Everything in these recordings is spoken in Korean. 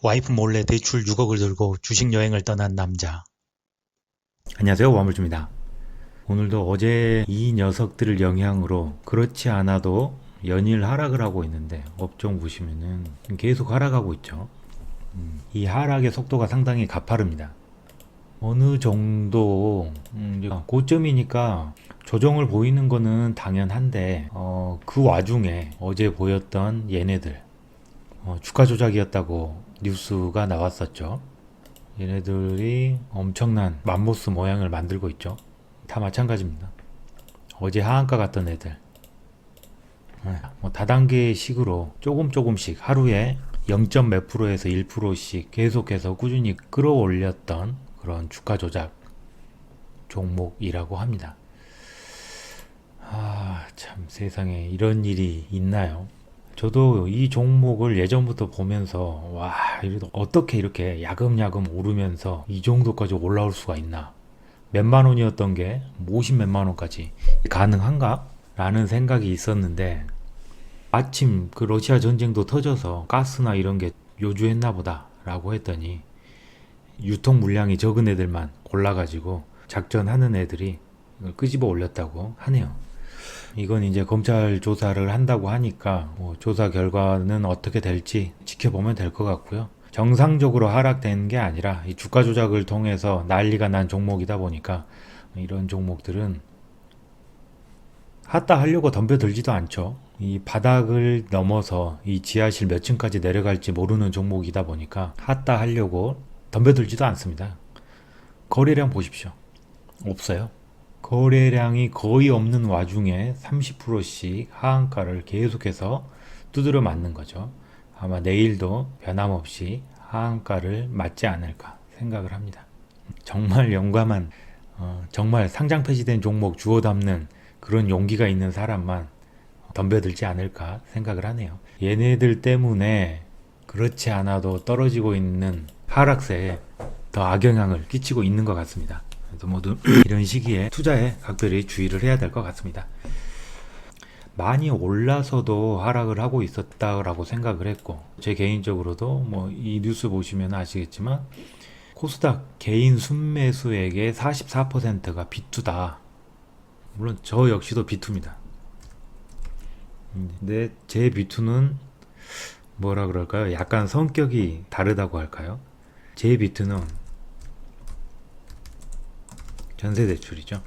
와이프 몰래 대출 6억을 들고 주식 여행을 떠난 남자. 안녕하세요, 와물주입니다. 오늘도 어제 이 녀석들을 영향으로 그렇지 않아도 연일 하락을 하고 있는데 업종 보시면은 계속 하락하고 있죠. 이 하락의 속도가 상당히 가파릅니다. 어느 정도 이제 고점이니까 조정을 보이는 거는 당연한데 그 와중에 어제 보였던 얘네들 주가 조작이었다고 뉴스가 나왔었죠. 얘네들이 엄청난 맘모스 모양을 만들고 있죠. 다 마찬가지입니다. 어제 하한가 갔던 애들 뭐 다단계식으로 조금씩 하루에 0. 몇 프로에서 1%씩 계속해서 꾸준히 끌어올렸던 그런 주가 조작 종목이라고 합니다. 참 세상에 이런 일이 있나요? 저도 이 종목을 예전부터 보면서 와, 어떻게 이렇게 야금야금 오르면서 이 정도까지 올라올 수가 있나? 몇만 원이었던 게 50 몇만 원까지 가능한가? 라는 생각이 있었는데 마침 그 러시아 전쟁도 터져서 가스나 이런 게 요주했나 보다 라고 했더니 유통 물량이 적은 애들만 골라가지고 작전하는 애들이 이걸 끄집어 올렸다고 하네요. 이건 이제 검찰 조사를 한다고 하니까 뭐 조사 결과는 어떻게 될지 지켜보면 될 것 같고요. 정상적으로 하락된 게 아니라 이 주가 조작을 통해서 난리가 난 종목이다 보니까 이런 종목들은 핫다 하려고 덤벼들지도 않죠. 이 바닥을 넘어서 이 지하실 몇 층까지 내려갈지 모르는 종목이다 보니까 핫다 하려고 덤벼들지도 않습니다. 거래량 보십시오. 없어요. 거래량이 거의 없는 와중에 30%씩 하한가를 계속해서 두드려 맞는 거죠. 아마 내일도 변함없이 하한가를 맞지 않을까 생각을 합니다. 정말 용감한, 정말 상장 폐지된 종목 주워 담는 그런 용기가 있는 사람만 덤벼들지 않을까 생각을 하네요. 얘네들 때문에 그렇지 않아도 떨어지고 있는 하락세에 더 악영향을 끼치고 있는 것 같습니다. 그래서 모두 이런 시기에 투자에 각별히 주의를 해야 될 것 같습니다. 많이 올라서도 하락을 하고 있었다라고 생각을 했고, 제 개인적으로도 뭐 이 뉴스 보시면 아시겠지만 코스닥 개인 순매수액의 44%가 비투다. 물론 저 역시도 비투입니다. 근데 제 비투는 뭐라 그럴까요? 약간 성격이 다르다고 할까요? 제 비투는 전세대출이죠.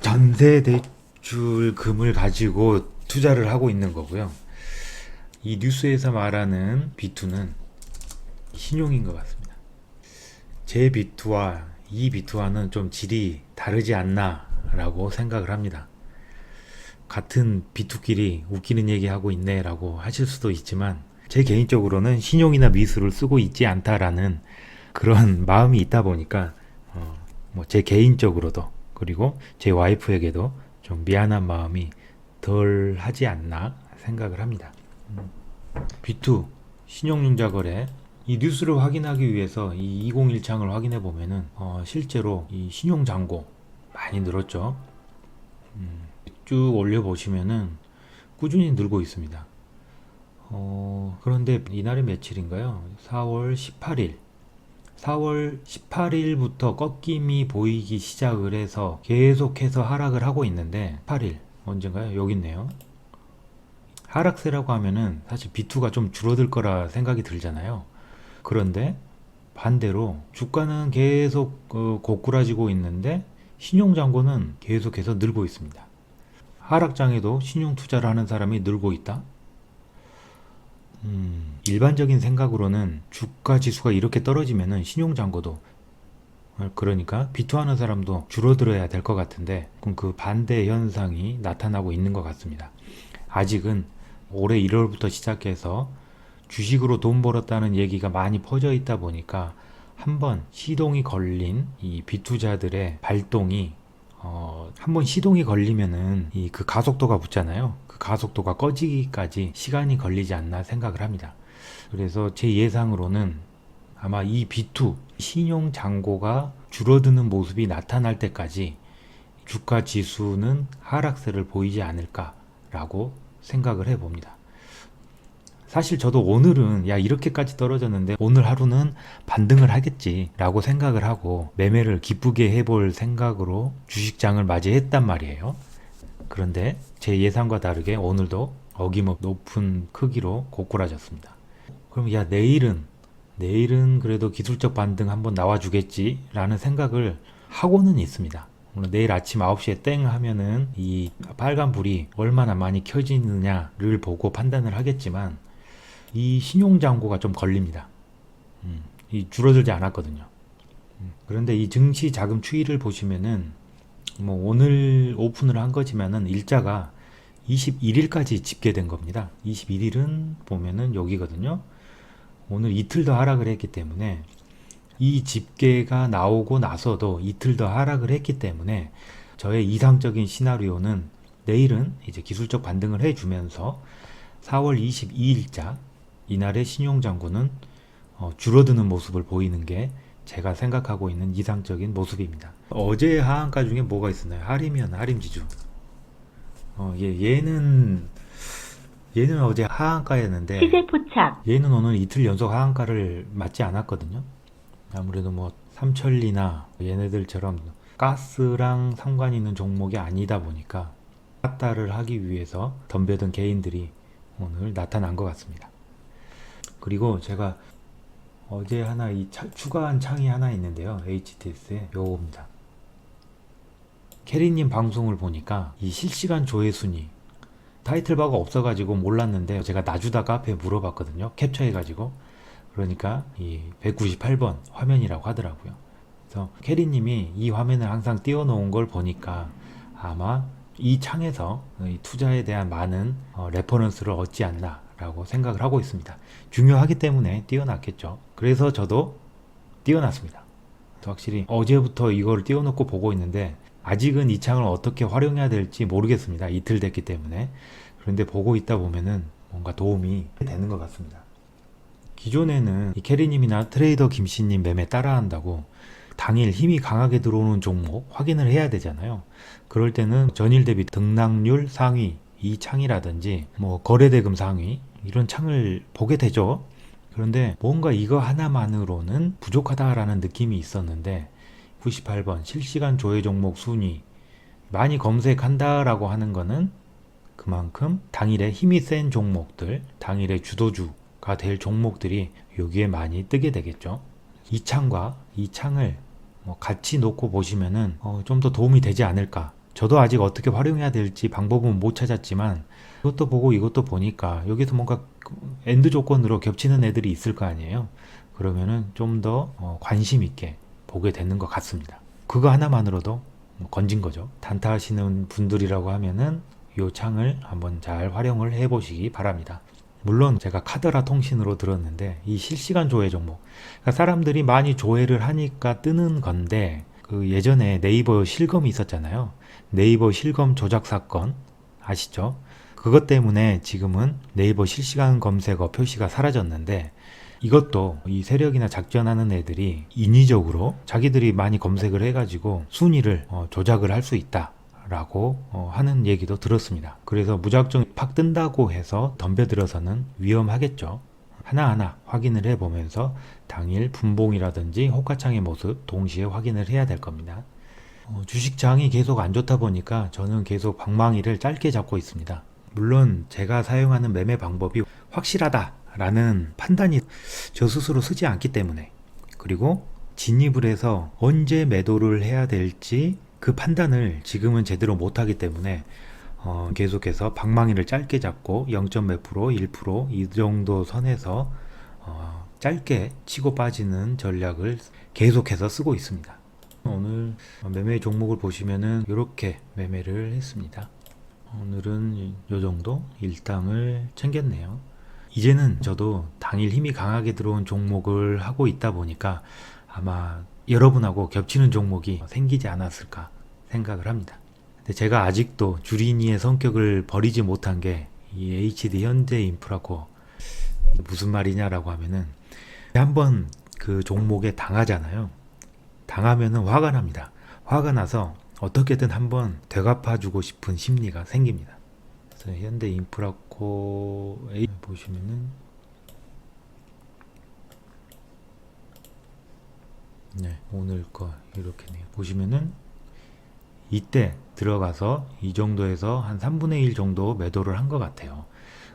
전세대출금을 가지고 투자를 하고 있는 거고요. 이 뉴스에서 말하는 비투는 신용인 것 같습니다. 제 비투와 이 비투와는 좀 질이 다르지 않나 라고 생각을 합니다. 같은 비투끼리 웃기는 얘기하고 있네 라고 하실 수도 있지만 제 개인적으로는 신용이나 미수를 쓰고 있지 않다라는 그런 마음이 있다 보니까 뭐 제 개인적으로도 그리고 제 와이프에게도 좀 미안한 마음이 덜 하지 않나 생각을 합니다. B2 신용융자 거래 이 뉴스를 확인하기 위해서 이 20일창을 확인해 보면은 실제로 이 신용 잔고 많이 늘었죠. 쭉 올려 보시면은 꾸준히 늘고 있습니다. 그런데 이날이 며칠인가요? 4월 18일 4월 18일부터 꺾임이 보이기 시작을 해서 계속해서 하락을 하고 있는데 8일 언젠가요? 여기 있네요. 하락세라고 하면은 사실 B2가 좀 줄어들 거라 생각이 들잖아요. 그런데 반대로 주가는 계속 고꾸라지고 있는데 신용잔고는 계속해서 늘고 있습니다. 하락장에도 신용 투자를 하는 사람이 늘고 있다? 일반적인 생각으로는 주가 지수가 이렇게 떨어지면은 신용잔고도 그러니까 비투하는 사람도 줄어들어야 될 것 같은데 그럼 그 반대 현상이 나타나고 있는 것 같습니다. 아직은 올해 1월부터 시작해서 주식으로 돈 벌었다는 얘기가 많이 퍼져 있다 보니까 한번 시동이 걸린 이 비투자들의 발동이 한번 시동이 걸리면은 그 가속도가 붙잖아요. 그 가속도가 꺼지기까지 시간이 걸리지 않나 생각을 합니다. 그래서 제 예상으로는 아마 이 B2 신용 잔고가 줄어드는 모습이 나타날 때까지 주가 지수는 하락세를 보이지 않을까라고 생각을 해봅니다. 사실 저도 오늘은 야 이렇게까지 떨어졌는데 오늘 하루는 반등을 하겠지라고 생각을 하고 매매를 기쁘게 해볼 생각으로 주식장을 맞이했단 말이에요. 그런데 제 예상과 다르게 오늘도 어김없이 높은 크기로 고꾸라졌습니다. 그럼 야 내일은 그래도 기술적 반등 한번 나와주겠지라는 생각을 하고는 있습니다. 물론 내일 아침 9시에 땡 하면은 이 빨간 불이 얼마나 많이 켜지느냐를 보고 판단을 하겠지만 이 신용장고가 좀 걸립니다. 이 줄어들지 않았거든요. 그런데 이 증시 자금 추이를 보시면은 뭐 오늘 오픈을 한 거지만은 일자가 21일까지 집계된 겁니다. 21일은 보면은 여기거든요. 오늘 이틀 더 하락을 했기 때문에 이 집계가 나오고 나서도 이틀 더 하락을 했기 때문에 저의 이상적인 시나리오는 내일은 이제 기술적 반등을 해주면서 4월 22일자 이날의 신용장고는 줄어드는 모습을 보이는 게 제가 생각하고 있는 이상적인 모습입니다. 어제 하한가 중에 뭐가 있었나요? 하림이었나? 하림지주. 얘는 어제 하한가였는데 시세 포착. 얘는 오늘 이틀 연속 하한가를 맞지 않았거든요. 아무래도 뭐 삼천리나 얘네들처럼 가스랑 상관 있는 종목이 아니다 보니까 핫다를 하기 위해서 덤벼든 개인들이 오늘 나타난 것 같습니다. 그리고 제가 어제 하나 추가한 창이 하나 있는데요. HTS에 요겁니다. 캐리님 방송을 보니까 이 실시간 조회 순위 타이틀바가 없어가지고 몰랐는데 제가 나주다가 앞에 물어봤거든요. 캡처해가지고 그러니까 이 198번 화면이라고 하더라고요. 그래서 캐리님이 이 화면을 항상 띄워놓은 걸 보니까 아마 이 창에서 이 투자에 대한 많은 레퍼런스를 얻지 않나 라고 생각을 하고 있습니다. 중요하기 때문에 띄워놨겠죠. 그래서 저도 띄워놨습니다. 확실히 어제부터 이걸 띄워놓고 보고 있는데 아직은 이 창을 어떻게 활용해야 될지 모르겠습니다. 이틀 됐기 때문에. 그런데 보고 있다 보면은 뭔가 도움이 되는 것 같습니다. 기존에는 이 캐리님이나 트레이더 김씨님 매매 따라한다고 당일 힘이 강하게 들어오는 종목 확인을 해야 되잖아요. 그럴 때는 전일 대비 등락률 상위 이 창이라든지 뭐 거래대금 상위 이런 창을 보게 되죠. 그런데 뭔가 이거 하나만으로는 부족하다라는 느낌이 있었는데 98번 실시간 조회 종목 순위 많이 검색한다라고 하는 거는 그만큼 당일에 힘이 센 종목들, 당일의 주도주가 될 종목들이 여기에 많이 뜨게 되겠죠. 이 창과 이 창을 뭐 같이 놓고 보시면은 좀 더 도움이 되지 않을까. 저도 아직 어떻게 활용해야 될지 방법은 못 찾았지만 이것도 보고 이것도 보니까 여기서 뭔가 엔드 조건으로 겹치는 애들이 있을 거 아니에요. 그러면은 좀 더 관심 있게 보게 되는 것 같습니다. 그거 하나만으로도 건진 거죠. 단타 하시는 분들이라고 하면은 이 창을 한번 잘 활용을 해 보시기 바랍니다. 물론 제가 카더라 통신으로 들었는데 이 실시간 조회 종목 그러니까 사람들이 많이 조회를 하니까 뜨는 건데 그 예전에 네이버 실검이 있었잖아요. 네이버 실검 조작 사건 아시죠? 그것 때문에 지금은 네이버 실시간 검색어 표시가 사라졌는데 이것도 이 세력이나 작전하는 애들이 인위적으로 자기들이 많이 검색을 해가지고 순위를 조작을 할 수 있다 라고 하는 얘기도 들었습니다. 그래서 무작정 팍 뜬다고 해서 덤벼들어서는 위험하겠죠. 하나하나 확인을 해보면서 당일 분봉이라든지 호가창의 모습 동시에 확인을 해야 될 겁니다. 주식장이 계속 안 좋다 보니까 저는 계속 방망이를 짧게 잡고 있습니다. 물론 제가 사용하는 매매 방법이 확실하다 라는 판단이 저 스스로 쓰지 않기 때문에 그리고 진입을 해서 언제 매도를 해야 될지 그 판단을 지금은 제대로 못하기 때문에 계속해서 방망이를 짧게 잡고 0. 몇 프로, 1% 이 정도 선에서 짧게 치고 빠지는 전략을 계속해서 쓰고 있습니다. 오늘 매매 종목을 보시면은 이렇게 매매를 했습니다. 오늘은 이 정도 일당을 챙겼네요. 이제는 저도 당일 힘이 강하게 들어온 종목을 하고 있다 보니까 아마 여러분하고 겹치는 종목이 생기지 않았을까 생각을 합니다. 근데 제가 아직도 주린이의 성격을 버리지 못한 게 이 HD 현대인프라코 무슨 말이냐라고 하면은 한번 그 종목에 당하잖아요. 당하면은 화가 납니다. 화가 나서 어떻게든 한번 되갚아주고 싶은 심리가 생깁니다. 그래서 현대인프라코에 보시면은 네, 오늘 거 이렇게네요. 보시면은 이때 들어가서 이 정도에서 한 3분의 1 정도 매도를 한 것 같아요.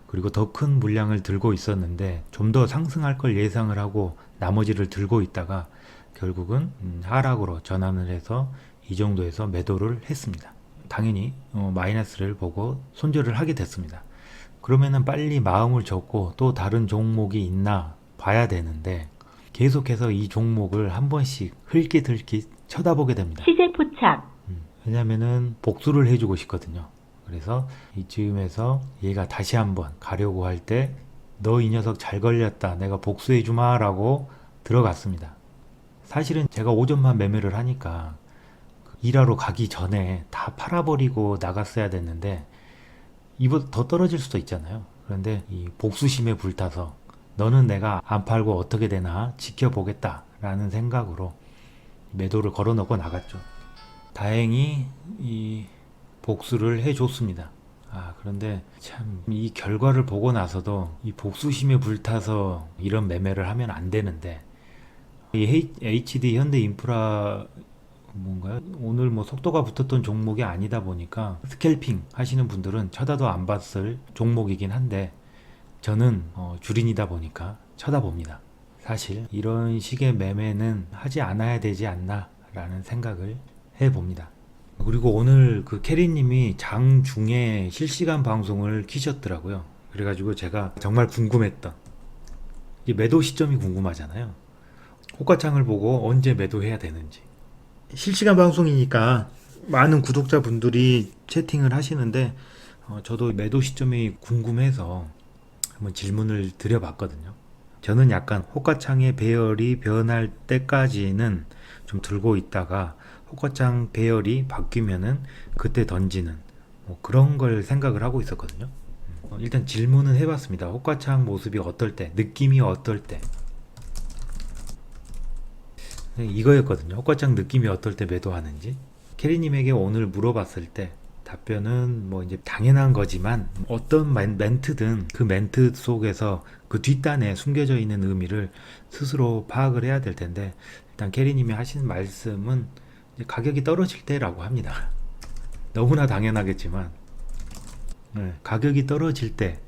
그리고 더 큰 물량을 들고 있었는데 좀 더 상승할 걸 예상을 하고 나머지를 들고 있다가 결국은 하락으로 전환을 해서 이 정도에서 매도를 했습니다. 당연히 마이너스를 보고 손절을 하게 됐습니다. 그러면은 빨리 마음을 접고 또 다른 종목이 있나 봐야 되는데 계속해서 이 종목을 한 번씩 흘깃흘깃 쳐다보게 됩니다. 시세 포착. 왜냐면은 복수를 해주고 싶거든요. 그래서 이쯤에서 얘가 다시 한번 가려고 할 때 너 이 녀석 잘 걸렸다, 내가 복수해주마 라고 들어갔습니다. 사실은 제가 오전만 매매를 하니까 일하러 가기 전에 다 팔아버리고 나갔어야 됐는데 이보다 더 떨어질 수도 있잖아요. 그런데 이 복수심에 불타서 너는 내가 안 팔고 어떻게 되나 지켜보겠다 라는 생각으로 매도를 걸어 넣고 나갔죠. 다행히 이 복수를 해줬습니다. 그런데 참 이 결과를 보고 나서도 이 복수심에 불타서 이런 매매를 하면 안 되는데 이 HD 현대인프라 뭔가요? 오늘 뭐 속도가 붙었던 종목이 아니다 보니까 스캘핑 하시는 분들은 쳐다도 안 봤을 종목이긴 한데 저는 주린이다 보니까 쳐다봅니다. 사실 이런 식의 매매는 하지 않아야 되지 않나 라는 생각을 해봅니다. 그리고 오늘 그 캐리님이 장중에 실시간 방송을 키셨더라고요. 그래가지고 제가 정말 궁금했던 이 매도 시점이 궁금하잖아요. 호가창을 보고 언제 매도해야 되는지. 실시간 방송이니까 많은 구독자분들이 채팅을 하시는데 저도 매도 시점이 궁금해서 한번 질문을 드려봤거든요. 저는 약간 호가창의 배열이 변할 때까지는 좀 들고 있다가 호가창 배열이 바뀌면은 그때 던지는 뭐 그런 걸 생각을 하고 있었거든요. 일단 질문은 해봤습니다. 호가창 모습이 어떨 때, 느낌이 어떨 때. 이거였거든요. 호가창 느낌이 어떨 때 매도하는지. 캐리님에게 오늘 물어봤을 때 답변은 뭐 이제 당연한 거지만 어떤 멘트든 그 멘트 속에서 그 뒷단에 숨겨져 있는 의미를 스스로 파악을 해야 될 텐데 일단 캐리님이 하신 말씀은 가격이 떨어질 때라고 합니다. 너무나 당연하겠지만 가격이 떨어질 때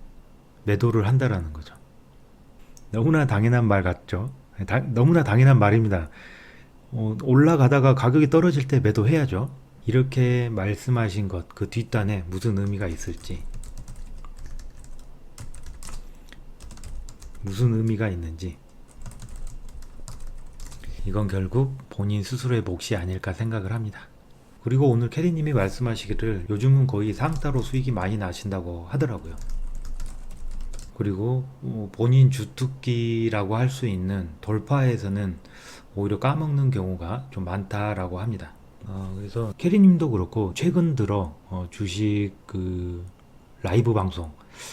매도를 한다라는 거죠. 너무나 당연한 말 같죠? 너무나 당연한 말입니다. 올라가다가 가격이 떨어질 때 매도해야죠. 이렇게 말씀하신 것, 그 뒷단에 무슨 의미가 있을지, 무슨 의미가 있는지, 이건 결국 본인 스스로의 몫이 아닐까 생각을 합니다. 그리고 오늘 캐리님이 말씀하시기를 요즘은 거의 상따로 수익이 많이 나신다고 하더라고요. 그리고 본인 주특기라고 할 수 있는 돌파에서는 오히려 까먹는 경우가 좀 많다라고 합니다. 그래서 캐리님도 그렇고 최근 들어 주식 그 라이브 방송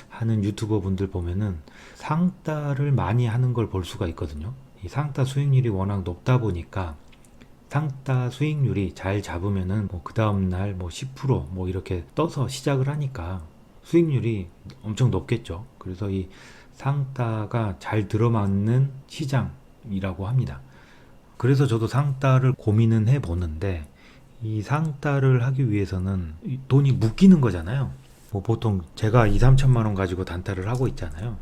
하는 유튜버 분들 보면은 상따를 많이 하는 걸 볼 수가 있거든요. 이 상따 수익률이 워낙 높다 보니까 상따 수익률이 잘 잡으면은 그 다음날 10% 뭐 이렇게 떠서 시작을 하니까 수익률이 엄청 높겠죠. 그래서 이 상따가 잘 들어맞는 시장이라고 합니다. 그래서 저도 상따를 고민은 해보는데 이 상따를 하기 위해서는 돈이 묶이는 거잖아요. 뭐 보통 제가 2-3천만 원 가지고 단타를 하고 있잖아요.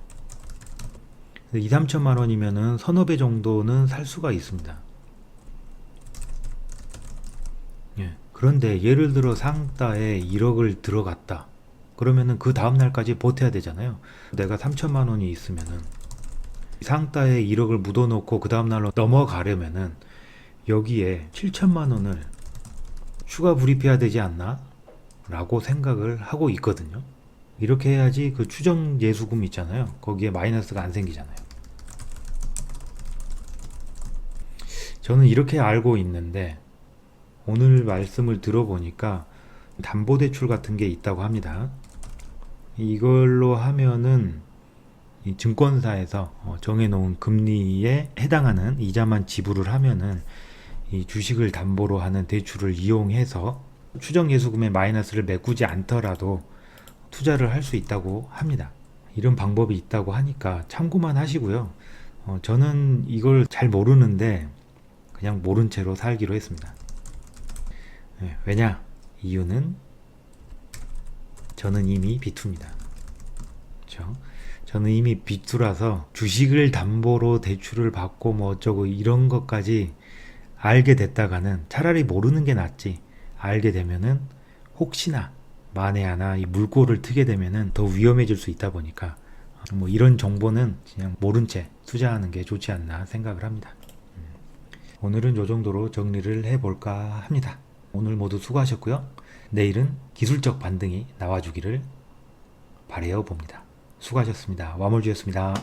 2-3천만 원이면은 서너 배 정도는 살 수가 있습니다. 그런데 예를 들어 상따에 1억을 들어갔다. 그러면은 그 다음날까지 버텨야 되잖아요. 내가 3천만 원이 있으면은 상따에 1억을 묻어놓고 그 다음날로 넘어가려면은 여기에 7천만 원을 추가 불입해야 되지 않나? 라고 생각을 하고 있거든요. 이렇게 해야지 그 추정 예수금 있잖아요. 거기에 마이너스가 안 생기잖아요. 저는 이렇게 알고 있는데 오늘 말씀을 들어보니까 담보대출 같은 게 있다고 합니다. 이걸로 하면은 이 증권사에서 정해놓은 금리에 해당하는 이자만 지불을 하면은 이 주식을 담보로 하는 대출을 이용해서 추정 예수금의 마이너스를 메꾸지 않더라도 투자를 할 수 있다고 합니다. 이런 방법이 있다고 하니까 참고만 하시고요. 저는 이걸 잘 모르는데 그냥 모른 채로 살기로 했습니다. 왜냐? 이유는 저는 이미 B2입니다. 그렇죠? 저는 이미 B2라서 주식을 담보로 대출을 받고 뭐 어쩌고 이런 것까지 알게 됐다가는 차라리 모르는 게 낫지, 알게 되면은 혹시나 만에 하나 이 물꼬를 트게 되면은 더 위험해질 수 있다 보니까 뭐 이런 정보는 그냥 모른 채 투자하는 게 좋지 않나 생각을 합니다. 오늘은 이 정도로 정리를 해볼까 합니다. 오늘 모두 수고하셨고요. 내일은 기술적 반등이 나와주기를 바라봅니다. 수고하셨습니다. 와몰주였습니다.